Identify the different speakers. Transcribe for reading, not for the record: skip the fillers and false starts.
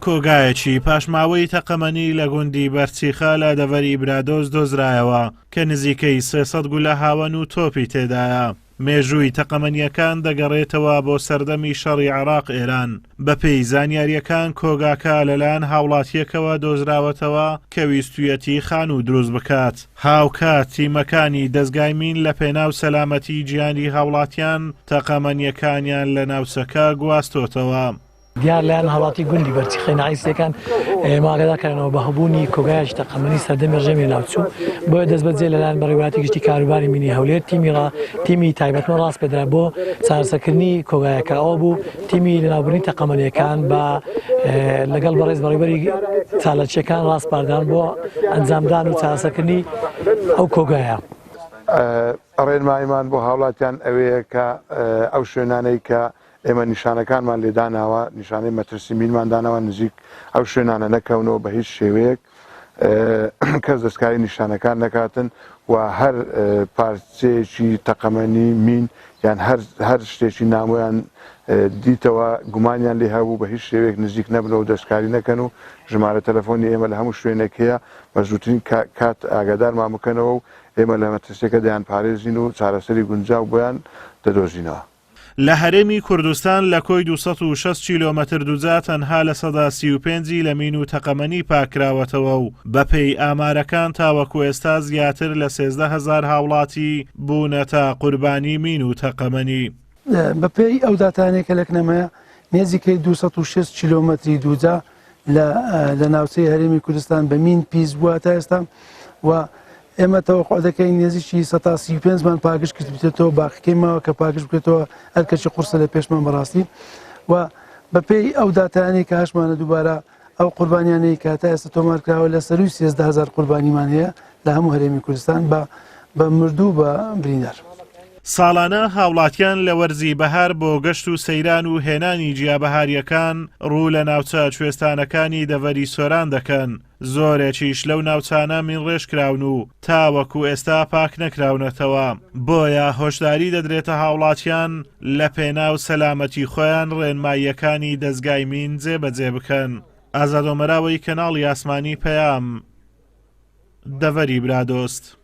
Speaker 1: کۆگایەکی پاشماوەی تەقەمەنی لە گوندی بەرچیخە لە دەڤەری برادۆز دۆزرایەوە کە نزیکەی 300 گولە هاون و تۆپی تێدایە. مێژووی تەقەمەنیەکان دەگەڕێتەوە بۆ سەردەمی شەڕی عێراق ئێران. بەپێی زانیاریەکان کۆگاکە لەلایەن هاوڵاتیەکەوە دۆزراوەتەوە کە ویستویەتی خان و دروست بکات. هاوکات تیمەکانی دەستگای مین لە پێناو سەلامەتی گیانی هاوڵاتیان تەقەمەنیەکانیان لە ناوچەکە گواستۆتەوە.
Speaker 2: دیار لایەن هەڵاتی گوندی بەرچیخەی نایسەکان ماگەداکەنەوە بە هەبوونی کۆگایەکی تەقەمەنی سەردەمی ڕژێمی ناوچوو بۆیە دەست بەجێ لەلایەن بەڕێوەتی گشتی کاروباری مینی هەولێر تیمی تایبەتمە ڕاست پێدرا بۆ چارەسەرکردنی کۆگایەکە ئەوە بوو تیمی لەناوبردنی تەقەمەنیەکان بە لەگەڵ بەڕێز بەڕێوەری چالەچیەکان ڕاستپاردان بۆ ئەنجامدان و چارەسەرکردنی ئەو کۆگایە.
Speaker 3: ڕێنماییمان بۆ هاوڵاتیان ئەوەیە کە ئەو شوێنانەی کە ئێمە نیشانەکانمان لێداناوە نیشانەی مەترسی مینماندانەوە نزیک ئەو شوێنانە نەکەونەوە بە هیچ شێوەیەک کەس دەستکاری نیشانەکان نەکاتن و هەر پارچەیەکی تەقەمەنی مین یان هەر شتێکی نامۆیان دیتەوە گومانیان لێ هەبوو بە هیچ شێوەیەک نزیک نەبنەوە دەستکاری نەکەن و ژمارە تەلەفۆنی ئێمە لە هەموو شوێنێکەیە بە زووترین کات ئاگادارمان بکەنەوە و ئێمە لە مەترسیەکە دەیان پارێزین و چارەسەری گونجاو بۆیان دەدۆزینەوە.
Speaker 1: لە هەرێمی کوردستان لە کۆی 260 کیلۆمەتر دووجا تەنها لە سەدا 35 لە مین و تەقەمەنی پاکراوەتەوە و بەپێی ئامارەکان تاوەکو ئێستا زیاتر لە 13,000 هاوڵاتی بوونەتە قوربانی مین و تەقەمەنی.
Speaker 4: بەپێی ئەو داتانێک کە لەکنەمەیە نێزیکەی 260 کیلۆمەتری دووجا لە ناوچەی هەرێمی کوردستان بە مین پیس بووە تا ئێستا و ئێمە تەوەقع دەکەین نێزیکی 135مان پاگشت کردبێتەوە باقیەکەی ماوە کە پاگشت بکرێتەوە هەر کەچی قورسە لە پێشمان بەڕاستی و بەپێی ئەو داتانەی کە هەشمانە دووبارە ئەو قوربانیانەی کە تا ئێستا تۆمارکراوە لە سەروی 13,000 قوربانیمان هەیە لە هەموو هەرێمی کوردستان بە مردوو بە بریندار.
Speaker 1: ساڵانە هاوڵاتیان لە وەرزی بەهار بۆ گەشت و سەیران و هێنانی جیابەهاریەکان ڕوو لە ناوچە کوێستانەکانی دەڤەری سۆران دەکەن. زۆرێکیش لەو ناوچانە مینڕێژ کراون و تاوەکو ئێستا پاک نەکراونەتەوە. بۆیە هۆشداری دەدرێتە هاوڵاتیان لە پێناو سەلامەتی خۆیان ڕێنماییەکانی دەستگای مین جێبەجێ بکەن. ئازاد ئۆمەراوی کەناڵی ئاسمانی پەیام، دەڤەری برادۆست.